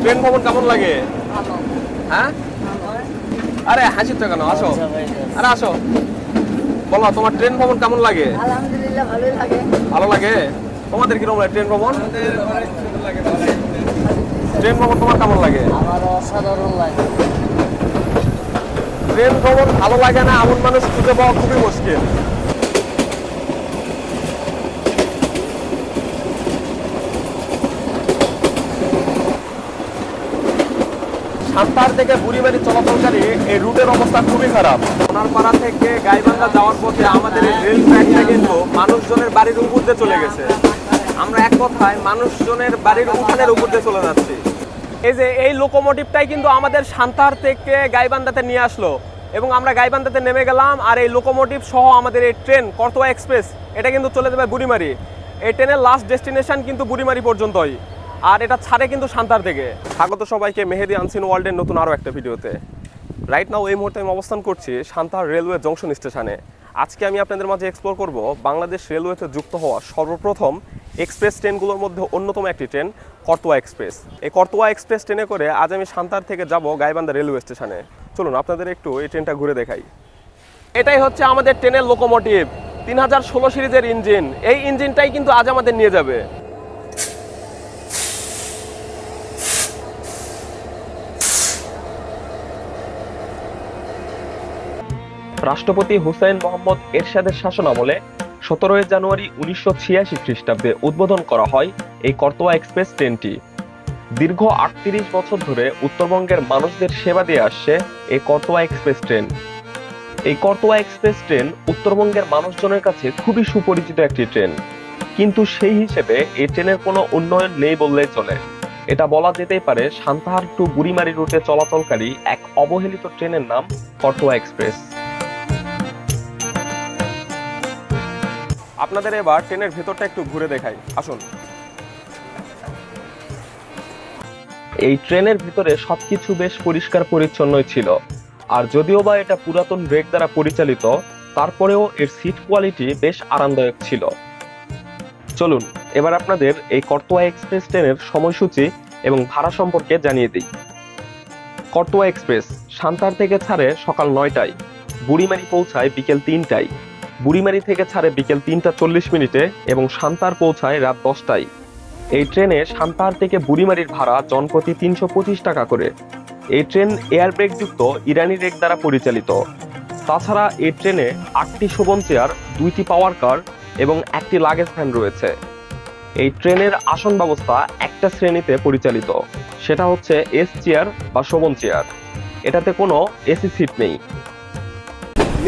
Train ভ্রমণ কেমন লাগে? হ্যাঁ, আরে হাসি তো কেন, আসো, আরে আসো, বলো তোমার ট্রেন ভ্রমণ কেমন লাগে? আলহামদুলিল্লাহ ভালোই লাগে। ভালো লাগে। তোমাদের কিরকম লাগে ট্রেন ভ্রমণ? ট্রেন ভ্রমণ তোমার কেমন লাগে? আমার অসাধারণ লাগে। ট্রেন ভ্রমণ ভালো লাগে না এমন মানুষ খুঁজে পাওয়া খুবই মুশকিল। সান্তাহার থেকে বুড়িমারি চলাচলকারী এই রুটের অবস্থা খুবই খারাপ। সোনারপাড়া থেকে গাইবান্ধা যাওয়ার পথে আমাদের এই রেল ট্র্যাকটা কিন্তু মানুষজনের বাড়ির উপর দিয়ে চলে গেছে। আমরা এক কথায় মানুষজনের বাড়ির উঠানের উপর দিয়ে চলে যাচ্ছি। এই যে এই লোকোমোটিভটাই কিন্তু আমাদের সান্তাহার থেকে গাইবান্ধাতে নিয়ে আসলো এবং আমরা গাইবান্ধাতে নেমে গেলাম। আর এই লোকোমোটিভ সহ আমাদের এই ট্রেন করতোয়া এক্সপ্রেস এটা কিন্তু চলে যাবে বুড়িমারি। এই ট্রেনের লাস্ট ডেস্টিনেশন কিন্তু বুড়িমারি পর্যন্তই, আর এটা ছাড়ে কিন্তু সান্তাহার থেকে। স্বাগত সবাইকে মেহেদি আনসিন ওয়ার্ল্ডের নতুন আরও একটা ভিডিওতে। রাইট নাও এই মুহূর্তে আমি অবস্থান করছি সান্তাহার রেলওয়ে জংশন স্টেশনে। আজকে আমি আপনাদের মাঝে এক্সপ্লোর করব বাংলাদেশ রেলওয়েতে যুক্ত হওয়া সর্বপ্রথম এক্সপ্রেস ট্রেনগুলোর মধ্যে অন্যতম একটি ট্রেন করতোয়া এক্সপ্রেস। এই করতোয়া এক্সপ্রেস ট্রেনে করে আজ আমি সান্তাহার থেকে যাব গাইবান্ধা রেলওয়ে স্টেশনে। চলুন আপনাদের একটু এই ট্রেনটা ঘুরে দেখাই। এটাই হচ্ছে আমাদের ট্রেনের লোকোমোটিভ, 3016 সিরিজের ইঞ্জিন। এই ইঞ্জিনটাই কিন্তু আজ আমাদের নিয়ে যাবে। রাষ্ট্রপতি হুসাইন মোহাম্মদ এরশাদের শাসনামলে 17 জানুয়ারি 1986 খ্রিস্টাব্দে উদ্বোধন করা হয় এই করতোয়া এক্সপ্রেস ট্রেনটি। দীর্ঘ 38 বছর ধরে উত্তরবঙ্গের মানুষদের সেবা দিয়ে আসছে এই করতোয়া এক্সপ্রেস ট্রেন। এই করতোয়া এক্সপ্রেস ট্রেন উত্তরবঙ্গের মানুষজনের কাছে খুবই সুপরিচিত একটি ট্রেন, কিন্তু সেই হিসেবে এই ট্রেনের কোনো উন্নয়ন নেই বললেই চলে। এটা বলা যেতেই পারে সান্তাহার টু বুড়িমারি রুটে চলাচলকারী এক অবহেলিত ট্রেনের নাম করতোয়া এক্সপ্রেস। আপনাদের এবার ট্রেনের ভেতরটা একটু ঘুরে দেখাই, আসুন। এই ট্রেনের ভিতরে সবকিছু বেশ পরিষ্কার পরিচ্ছন্নই ছিল, আর যদিও বা এটা পুরাতন ব্রেক দ্বারা পরিচালিত, তারপরেও এর সিট কোয়ালিটি বেশ আরামদায়ক ছিল। চলুন এবার আপনাদের এই করতোয়া এক্সপ্রেস ট্রেনের সময়সূচি এবং ভাড়া সম্পর্কে জানিয়ে দিই। করতোয়া এক্সপ্রেস সান্তাহার থেকে ছাড়ে সকাল 9টায়, বুড়িমারি পৌঁছায় বিকেল 3টায়। বুড়িমারি থেকে ছাড়ে বিকেল 3:40 এবং সান্তাহার পৌঁছায় রাত 10টায়। এই ট্রেনে সান্তাহার থেকে বুড়িমারির ভাড়া জনপ্রতি 325 টাকা করে। এই ট্রেন এয়ার ব্রেক যুক্ত ইরানি রেক দ্বারা পরিচালিত। তাছাড়া এই ট্রেনে 8টি শোভন চেয়ার, 2টি পাওয়ার কার এবং 1টি লাগেজ ভ্যান রয়েছে। এই ট্রেনের আসন ব্যবস্থা একটা শ্রেণীতে পরিচালিত, সেটা হচ্ছে এস চেয়ার বা শোভন চেয়ার। এটাতে কোনো এসি সিট নেই।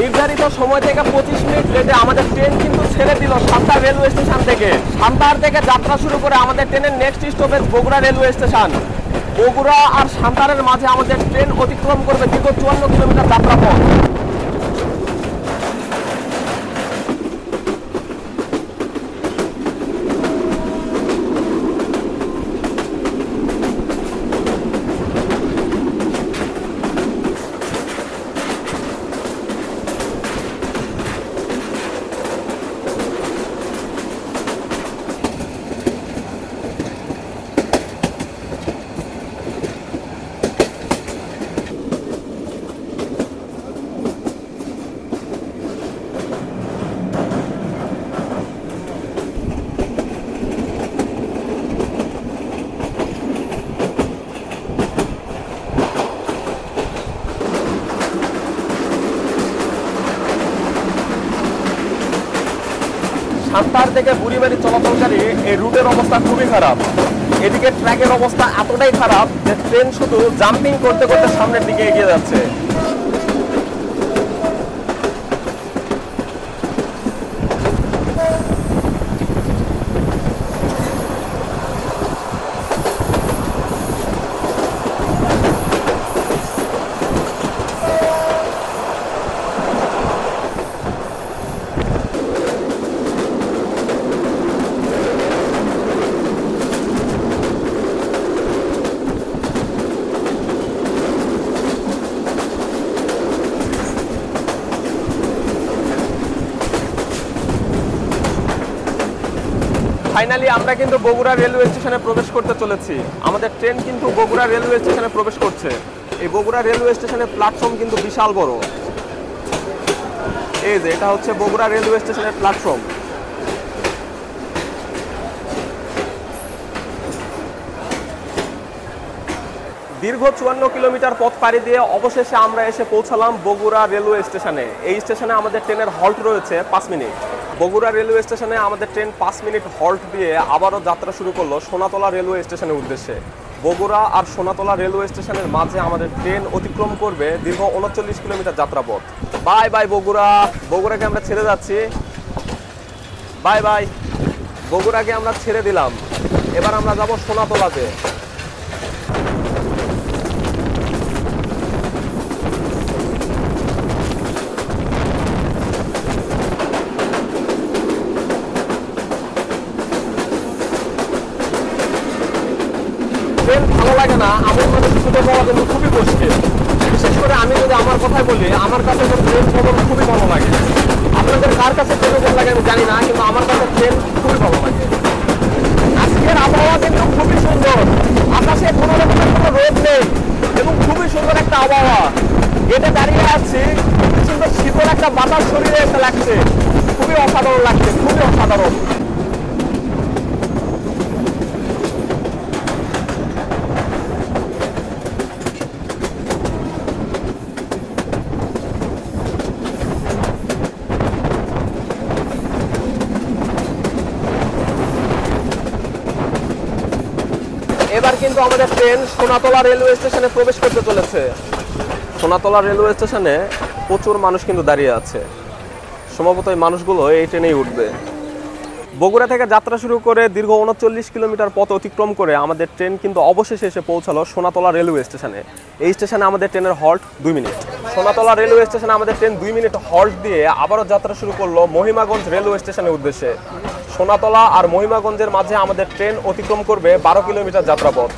নির্ধারিত সময় থেকে 25 মিনিট লেটে আমাদের ট্রেন কিন্তু ছেড়ে দিল সান্তাহার রেলওয়ে স্টেশন থেকে। সান্তাহার থেকে যাত্রা শুরু করে আমাদের ট্রেনের next stoppage Bogura railway station. Bogura আর সান্তাহারের মাঝে আমাদের ট্রেন অতিক্রম করবে দীর্ঘ 54 কিলোমিটার যাত্রাপথ। সান্তাহার থেকে বুড়িমারি চলাচলকারী এই রুটের অবস্থা খুবই খারাপ। এদিকে ট্র্যাকের অবস্থা এতটাই খারাপ যে ট্রেন শুধু জাম্পিং করতে করতে সামনের দিকে এগিয়ে যাচ্ছে। ফাইনালি আমরা কিন্তু বগুড়া রেলওয়ে স্টেশনে প্রবেশ করতে চলেছি। আমাদের ট্রেন কিন্তু বগুড়া রেলওয়ে স্টেশনে প্রবেশ করছে। এই বগুড়া রেলওয়ে স্টেশনের প্ল্যাটফর্ম কিন্তু বিশাল বড়। এই যে এটা হচ্ছে বগুড়া রেলওয়ে স্টেশনের প্ল্যাটফর্ম। দীর্ঘ 54 কিলোমিটার পথ পাড়ি দিয়ে অবশেষে আমরা এসে পৌঁছালাম বগুড়া রেলওয়ে স্টেশনে। এই স্টেশনে আমাদের ট্রেনের হল্ট রয়েছে 5 মিনিট। বগুড়া রেলওয়ে স্টেশনে আমাদের ট্রেন 5 মিনিট হল্ট দিয়ে আবারও যাত্রা শুরু করলো সোনাতলা রেলওয়ে স্টেশনের উদ্দেশ্যে। বগুড়া আর সোনাতলা রেলওয়ে স্টেশনের মাঝে আমাদের ট্রেন অতিক্রম করবে দীর্ঘ 39 কিলোমিটার যাত্রাপথ। Bye bye Bogura. বগুড়াকে আমরা ছেড়ে যাচ্ছি। Bye bye. বগুড়াকে আমরা ছেড়ে দিলাম। এবার আমরা যাব সোনাতলাতে। ট্রেন ভালো লাগে না এমন মানুষ খুঁজে পাওয়া কিন্তু খুবই মুশকিল। বিশেষ করে আমি যদি আমার কথাই বলি, আমার কাছে ট্রেন ভ্রমণ খুবই ভালো লাগে। আপনাদের কার কাছে ট্রেন ভালো লাগে আমি জানি না, কিন্তু আমার কাছে ট্রেন খুবই ভালো লাগে। আজকের আবহাওয়া কিন্তু খুবই সুন্দর। আকাশে কোনো রকমের কোনো রোদ নেই এবং খুবই সুন্দর একটা আবহাওয়া। গেটে দাঁড়িয়ে আছি, সুন্দর শীতল একটা বাতাস শরীরে এসে লাগছে। খুবই অসাধারণ লাগছে, খুবই অসাধারণ। এবার কিন্তু আমাদের ট্রেন সোনাতলা রেলওয়ে স্টেশনে প্রবেশ করতে চলেছে। সোনাতলা রেলওয়ে স্টেশনে প্রচুর মানুষ কিন্তু দাঁড়িয়ে আছে। সম্ভবত এই মানুষগুলো এই ট্রেনেই উঠবে। বগুড়া থেকে যাত্রা শুরু করে দীর্ঘ 39 কিলোমিটার পথ অতিক্রম করে আমাদের ট্রেন কিন্তু অবশেষে এসে পৌঁছালো সোনাতলা রেলওয়ে স্টেশনে। এই স্টেশনে আমাদের ট্রেনের হল্ট 2 মিনিট। সোনাতলা রেলওয়ে স্টেশনে আমাদের ট্রেন 2 মিনিট হল্ট দিয়ে আবারও যাত্রা শুরু করলো মহিমাগঞ্জ রেলওয়ে স্টেশনের উদ্দেশ্যে। সোনাতলা আর মহিমাগঞ্জের মাঝে আমাদের ট্রেন অতিক্রম করবে 12 কিলোমিটার যাত্রাপথ।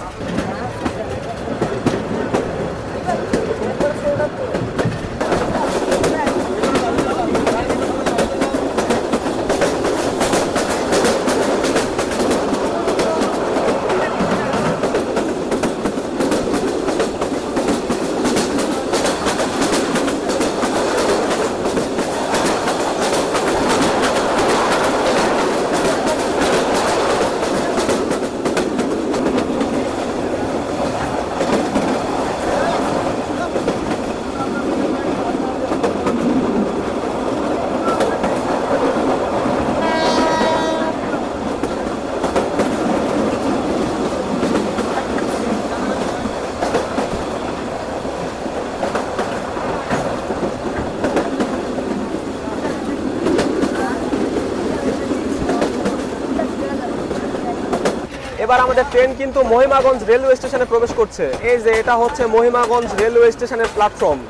এবার আমাদের ট্রেন কিন্তু মহিমাগঞ্জ রেলওয়ে স্টেশনে প্রবেশ করছে। এই যে এটা হচ্ছে মহিমাগঞ্জ রেলওয়ে স্টেশনের প্ল্যাটফর্ম।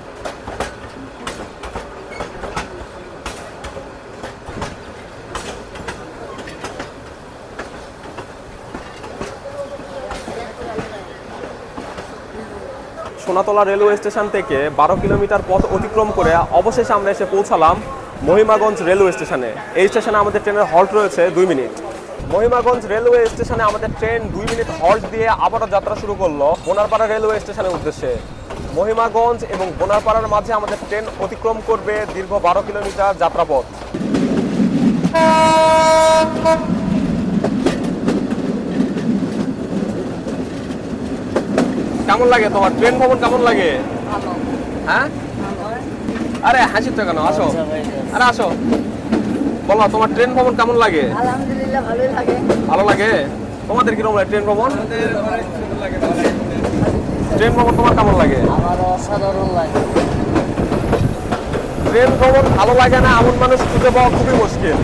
সোনাতলা রেলওয়ে স্টেশন থেকে 12 কিলোমিটার পথ অতিক্রম করে অবশেষে আমরা এসে পৌঁছালাম মহিমাগঞ্জ রেলওয়ে স্টেশনে। এই স্টেশনে আমাদের ট্রেনের হল্ট রয়েছে 2 মিনিট। মহিমাগঞ্জ রেলওয়ে স্টেশনে আমাদের ট্রেন 2 মিনিট হল্ট দিয়ে আবারও যাত্রা শুরু করলো বোনারপাড়া রেলওয়ে স্টেশনের উদ্দেশ্যে। মহিমাগঞ্জ এবং বোনারপাড়ার মাঝে আমাদের ট্রেন অতিক্রম করবে দীর্ঘ 12 কিলোমিটার যাত্রাপথ। কেমন লাগে তোমার ট্রেন ভ্রমণ? কেমন লাগে? হ্যাঁ, আরে হাসির তো কেন? আসো, আরে আসো, বলো তোমার ট্রেন ভ্রমণ কেমন লাগে? আলহামদুলিল্লাহ ভালোই লাগে। ভালো লাগে। তোমাদের কিরকম লাগে ট্রেন ভ্রমণ? ট্রেন ভ্রমণ তোমার কেমন লাগে? আমার অসাধারণ লাগে। ট্রেন ভ্রমণ ভালো লাগে না এমন মানুষ খুঁজে পাওয়া খুবই মুশকিল।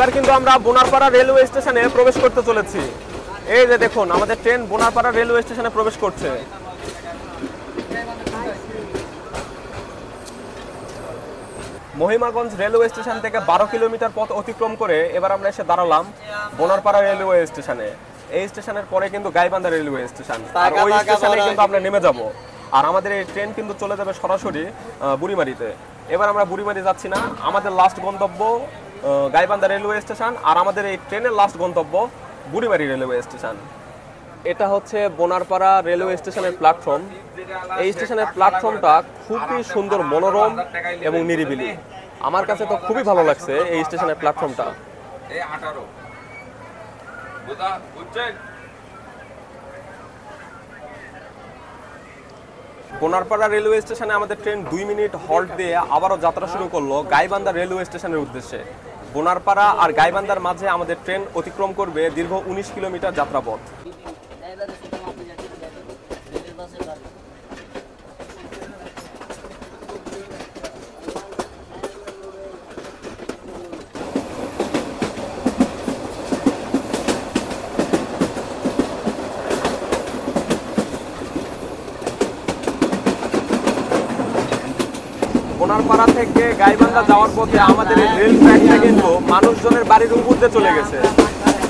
এবার কিন্তু আমরা বোনারপাড়া রেলওয়ে স্টেশনে প্রবেশ করতে চলেছি। এই যে দেখুন আমাদের ট্রেন বোনারপাড়া রেলওয়ে স্টেশনে প্রবেশ করছে। মহিমাগঞ্জ রেলওয়ে স্টেশন থেকে 12 কিলোমিটার পথ অতিক্রম করে এবার আমরা এসে দাঁড়ালাম বোনারপাড়া রেলওয়ে স্টেশনে। এই স্টেশনের পরে কিন্তু গাইবান্ধা রেলওয়ে স্টেশন, আর ওই স্টেশনে কিন্তু আমরা নেমে যাব। আর আমাদের এই ট্রেন কিন্তু চলে যাবে সরাসরি বুড়িমারিতে। এবার আমরা বুড়িমারি যাচ্ছি না, আমাদের লাস্ট গন্তব্য গাইবান্ধা রেলওয়ে স্টেশন, আর আমাদের এই ট্রেনের লাস্ট গন্তব্য বুড়িমারি রেলওয়ে স্টেশন। এটা হচ্ছে বোনারপাড়া রেলওয়ে স্টেশনের প্ল্যাটফর্ম। এই স্টেশনের প্ল্যাটফর্মটা খুবই সুন্দর, মনোরম এবং নিরিবিলি। আমার কাছে তো খুবই ভালো লাগছে এই স্টেশনের প্ল্যাটফর্মটা। বোনারপাড়া রেলওয়ে স্টেশনে আমাদের ট্রেন 2 মিনিট হল্ট দিয়ে আবারও যাত্রা শুরু করলো গাইবান্ধা রেলওয়ে স্টেশনের উদ্দেশ্যে। বোনারপাড়া আর গাইবান্ধার মাঝে আমাদের ট্রেন অতিক্রম করবে দীর্ঘ 19 কিলোমিটার যাত্রাপথ। বোনারপাড়া থেকে গাইবান্ধা যাওয়ার পথে আমাদের এই রেল ট্র্যাকটা কিন্তু মানুষজনের বাড়ির উপর দিয়ে চলে গেছে।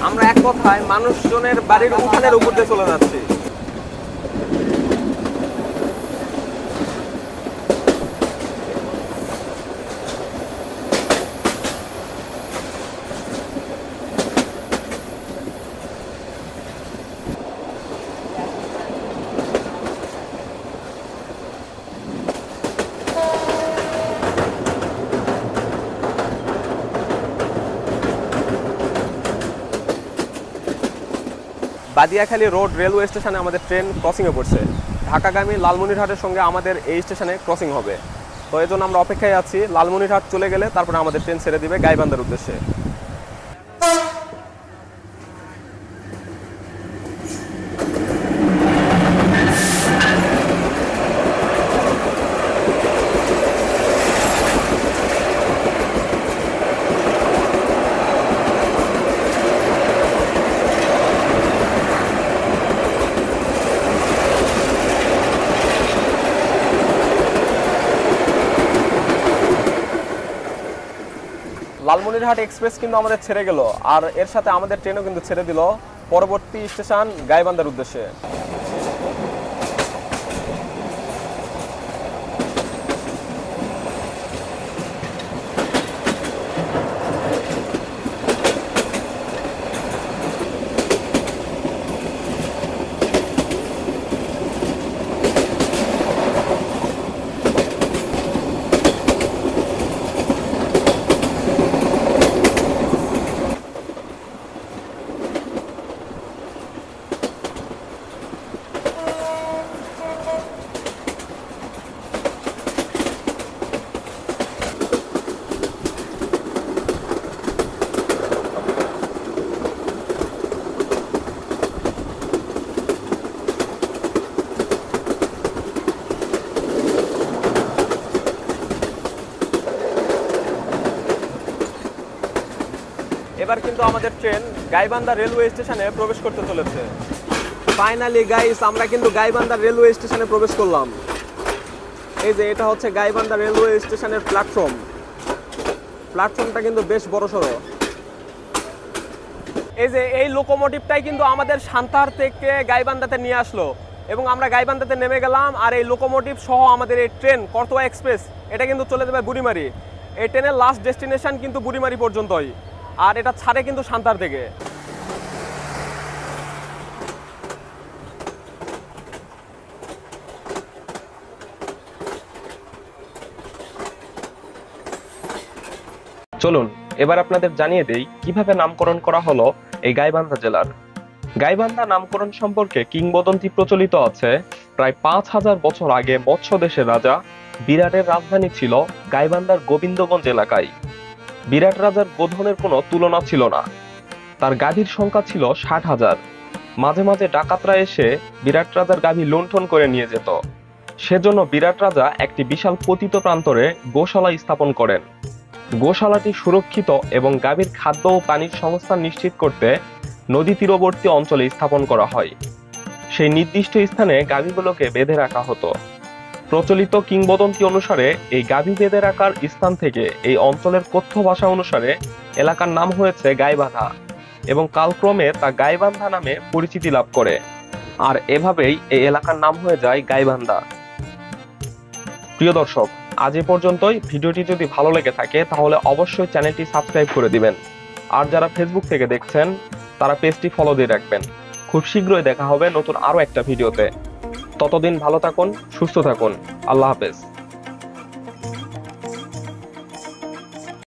আমরা এক কথায় মানুষজনের বাড়ির উঠানের উপর দিয়ে চলে যাচ্ছি। বাদিয়াখালী রোড রেলওয়ে স্টেশনে আমাদের ট্রেন ক্রসিংয়ে পড়ছে। ঢাকাগামী লালমনিরহাটের সঙ্গে আমাদের এই স্টেশনে ক্রসিং হবে। তো এই জন্য আমরা অপেক্ষায় আছি, লালমনিরহাট চলে গেলে তারপরে আমাদের ট্রেন ছেড়ে দিবে গাইবান্ধার উদ্দেশ্যে। লালমনিরহাট এক্সপ্রেস কিন্তু আমাদের ছেড়ে গেল, আর এর সাথে আমাদের ট্রেনও কিন্তু ছেড়ে দিল পরবর্তী স্টেশন গাইবান্ধার উদ্দেশ্যে। এবার কিন্তু আমাদের ট্রেন গাইবান্ধা রেলওয়ে স্টেশনে প্রবেশ করতে চলেছে। ফাইনালি গাইস, আমরা কিন্তু গাইবান্ধা রেলওয়ে স্টেশনে প্রবেশ করলাম। এই যে এটা হচ্ছে গাইবান্ধা রেলওয়ে স্টেশনের প্ল্যাটফর্ম। প্ল্যাটফর্মটা কিন্তু বেশ বড়সড়। এই যে এই লোকোমোটিভটাই কিন্তু আমাদের সান্তাহার থেকে গাইবান্ধাতে নিয়ে আসলো এবং আমরা গাইবান্ধাতে নেমে গেলাম। আর এই লোকোমোটিভ সহ আমাদের এই ট্রেন করতোয়া এক্সপ্রেস এটা কিন্তু চলে যাবে বুড়িমারি। এই ট্রেনের লাস্ট ডেস্টিনেশন কিন্তু বুড়িমারি পর্যন্তই, আর এটা ছাড়ে কিন্তু সান্তাহার থেকে। চলুন এবার আপনাদের জানিয়ে দেই কিভাবে নামকরণ করা হলো এই গাইবান্ধা জেলার। গাইবান্ধা নামকরণ সম্পর্কে কিংবদন্তি প্রচলিত আছে। প্রায় 5000 বছর আগে মৎস্য দেশের রাজা বিরাটের রাজধানী ছিল গাইবান্ধার গোবিন্দগঞ্জ এলাকায়। বিরাট রাজার গোধনের কোনো তুলনা ছিল না। তার গাভীর সংখ্যা ছিল 60,000। মাঝে মাঝে ডাকাতরা এসে বিরাট রাজার গাভী লুণ্ঠন করে নিয়ে যেত। সেজন্য বিরাট রাজা একটি বিশাল পতিত প্রান্তরে গোশালা স্থাপন করেন। গোশালাটি সুরক্ষিত এবং গাভীর খাদ্য ও পানির সংস্থান নিশ্চিত করতে নদী তীরবর্তী অঞ্চলে স্থাপন করা হয়। সেই নির্দিষ্ট স্থানে গাভীগুলোকে বেঁধে রাখা হতো। প্রচলিত কিংবদন্তি অনুসারে এই গাভী বেঁধে রাখার স্থান থেকে এই অঞ্চলের কথ্য ভাষা অনুসারে এলাকার নাম হয়েছে গাইবান্ধা এবং কালক্রমে তা গাইবান্ধা নামে পরিচিতি লাভ করে। আর এভাবেই এই এলাকার নাম হয়ে যায় গাইবান্ধা। প্রিয় দর্শক, আজ এ পর্যন্তই। ভিডিওটি যদি ভালো লেগে থাকে তাহলে অবশ্যই চ্যানেলটি সাবস্ক্রাইব করে দিবেন। আর যারা ফেসবুক থেকে দেখছেন তারা পেজটি ফলো দিয়ে রাখবেন। খুব শীঘ্রই দেখা হবে নতুন আরো একটা ভিডিওতে। ততদিন ভালো থাকুন, সুস্থ থাকুন। আল্লাহ হাফেজ।